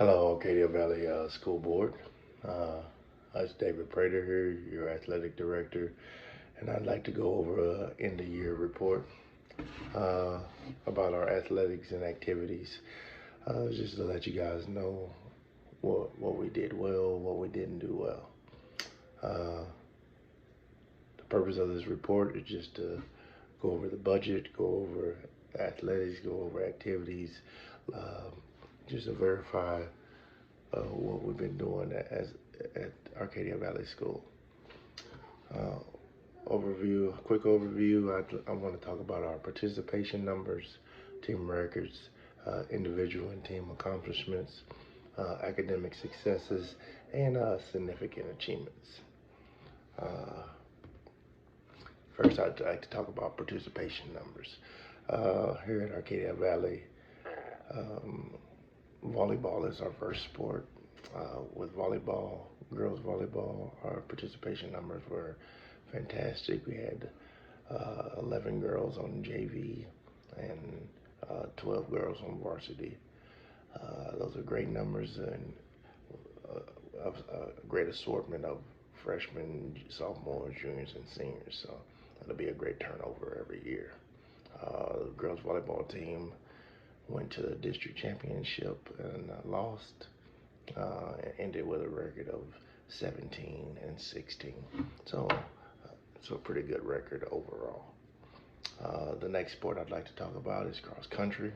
Hello, Arcadia Valley School Board. Uh, it's David Prater here, your athletic director, and I'd like to go over a end of year report uh, about our athletics and activities, just to let you guys know what we did well, what we didn't do well. Uh, the purpose of this report is just to go over the budget, go over athletics, go over activities, um, just to verify what we've been doing at Arcadia Valley School. Uh, quick overview. I want to talk about our participation numbers, team records, individual and team accomplishments, academic successes, and significant achievements. Uh, First, I'd like to talk about participation numbers. Here at Arcadia Valley, um, volleyball is our first sport. With volleyball, girls volleyball, our participation numbers were fantastic. We had 11 girls on JV and 12 girls on varsity. Those are great numbers and a great assortment of freshmen, sophomores, juniors, and seniors. So that'll be a great turnover every year. The girls volleyball team went to the district championship and lost. Ended with a record of 17-16. So a pretty good record overall. The next sport I'd like to talk about is cross country.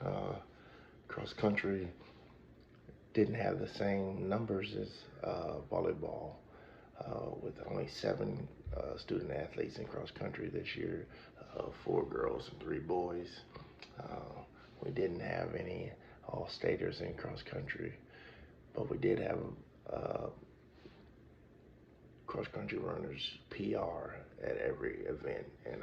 Uh, Cross country didn't have the same numbers as volleyball, with only 7 student athletes in cross country this year, 4 girls and 3 boys. We didn't have any all-staters in cross country, but we did have cross country runners PR at every event, and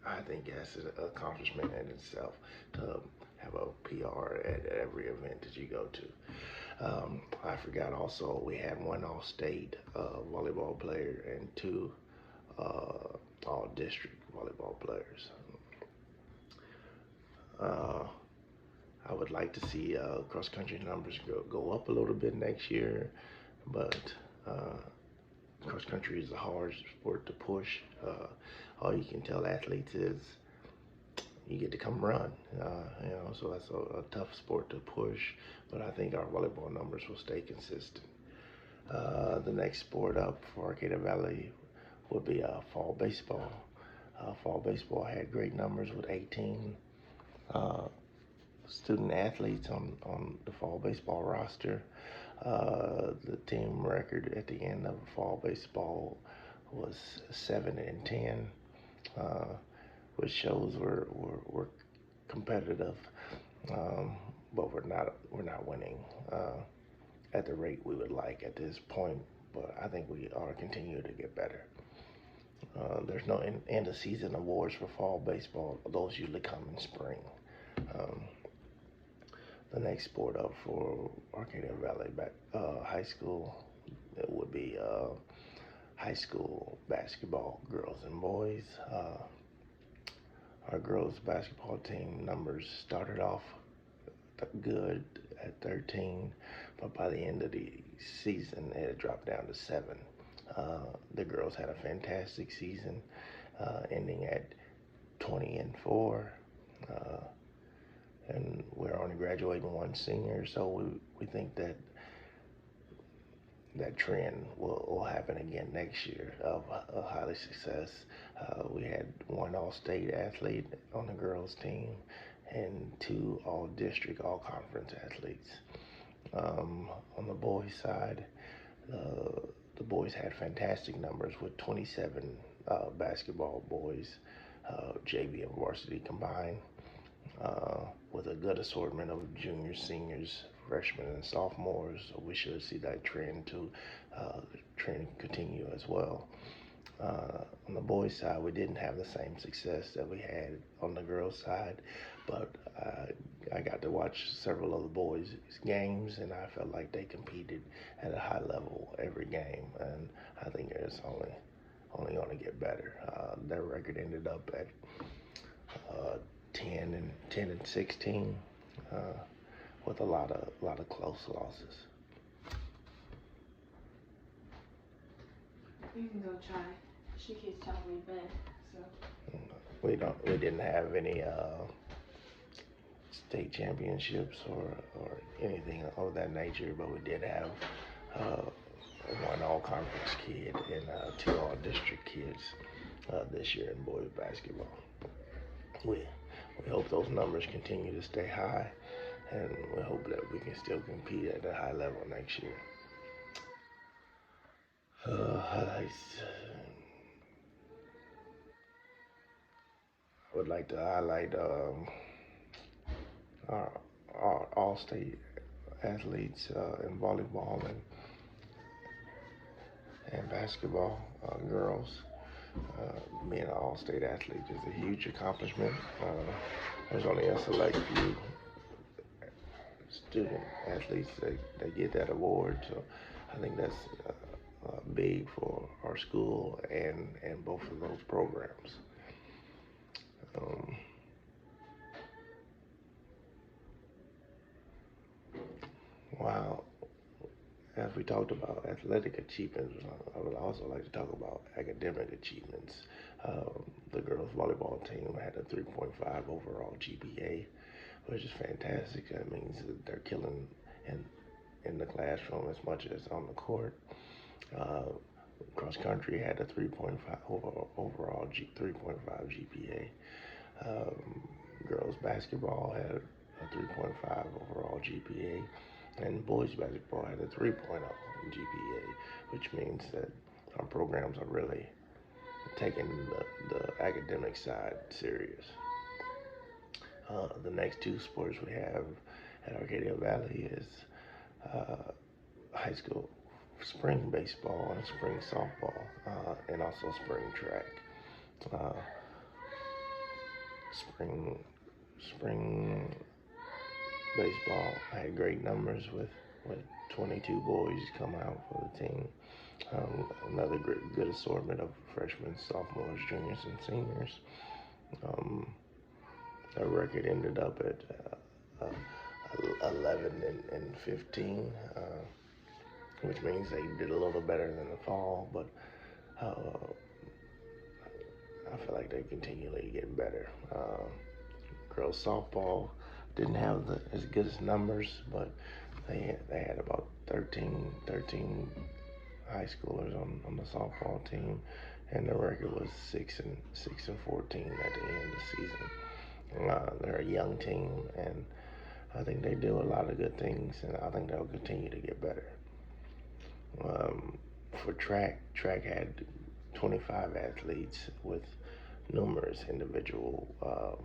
I think that's an accomplishment in itself to have a PR at every event that you go to. I forgot also we had 1 all-state volleyball player and 2 all-district volleyball players. Uh, I would like to see cross country numbers go up a little bit next year, but cross country is a hard sport to push. All you can tell athletes is you get to come run, so that's a tough sport to push, but I think our volleyball numbers will stay consistent. The next sport up for Arcadia Valley would be fall baseball. Fall baseball had great numbers with 18 student athletes on the fall baseball roster. The team record at the end of fall baseball was 7-10, which shows we're competitive, but we're not winning at the rate we would like at this point. But I think we are continuing to get better. There's no end of season awards for fall baseball. Those usually come in spring. Um, the next sport up for Arcadia Valley High School, it would be high school basketball, girls and boys. Our girls basketball team numbers started off good at 13, but by the end of the season, it had dropped down to 7. The girls had a fantastic season, ending at 20-4. And we're only graduating 1 senior, so we think that trend will happen again next year of a highly success. We had 1 all-state athlete on the girls team and 2 all-district, all-conference athletes. On the boys side, the boys had fantastic numbers with 27 basketball boys, JV and varsity combined, with a good assortment of juniors, seniors, freshmen, and sophomores. So we should see that trend continue as well. On the boys' side, we didn't have the same success that we had on the girls' side, but I got to watch several of the boys' games, and I felt like they competed at a high level every game, and I think it's only going to get better. Their record ended up at 10-16. with a lot of close losses. You can go try. She keeps telling me Ben, so. We didn't have any state championships or anything of that nature, but we did have uh, one all conference kid and two all district kids this year in boys basketball. We hope those numbers continue to stay high, and we hope that we can still compete at a high level next year. Highlights. I would like to highlight our all-state athletes in volleyball and basketball, girls. Being an all-state athlete is a huge accomplishment. There's only a select few student athletes that get that award, so I think that's big for our school and both of those programs. Wow. As we talked about athletic achievements, I would also like to talk about academic achievements. The girls volleyball team had a 3.5 overall GPA, which is fantastic. That means that they're killing in the classroom as much as on the court. Cross country had a 3.5 overall 3.5 GPA. Girls basketball had a 3.5 overall GPA, and boys basketball had a 3.0 GPA, which means that our programs are really taking the academic side serious. The next two sports we have at Arcadia Valley is high school spring baseball and spring softball, and also spring track. Spring baseball, I had great numbers with 22 boys come out for the team. Another good assortment of freshmen, sophomores, juniors, and seniors. Our record ended up at 11 and 15, which means they did a little better than the fall, but I feel like they continually get better. Girls softball didn't have as good as numbers, but they had about 13 high schoolers on the softball team, and the record was 6 and 14 at the end of the season. They're a young team, and I think they do a lot of good things, and I think they'll continue to get better. For track had 25 athletes with numerous individual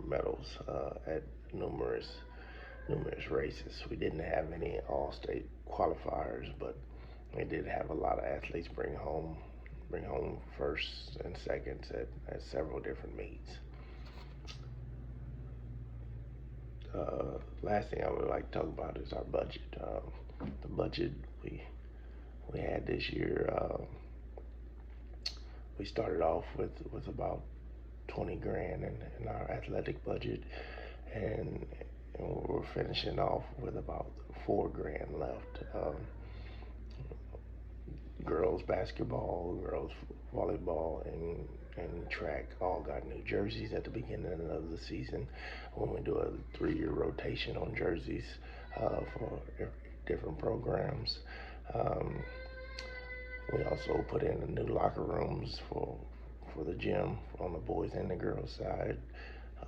medals at numerous races. We didn't have any all-state qualifiers, but we did have a lot of athletes bring home firsts and seconds at several different meets. Last thing I would like to talk about is our budget. The budget we had this year, we started off with about 20 grand in our athletic budget, and we're finishing off with about 4 grand left. Girls basketball, girls volleyball, and track all got new jerseys at the beginning of the season when we do a 3-year rotation on jerseys for different programs. We also put in the new locker rooms for the gym on the boys and the girls side,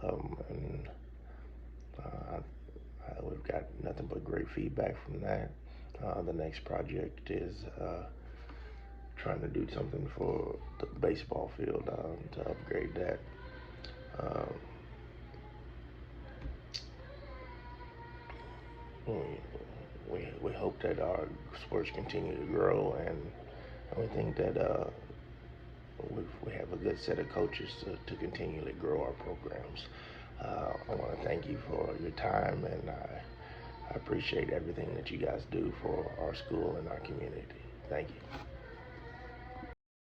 and we've got nothing but great feedback from that. The next project is trying to do something for the baseball field to upgrade that. We hope that our sports continue to grow, and we think that we have a good set of coaches to continually grow our programs. I want to thank you for your time, and I appreciate everything that you guys do for our school and our community. Thank you.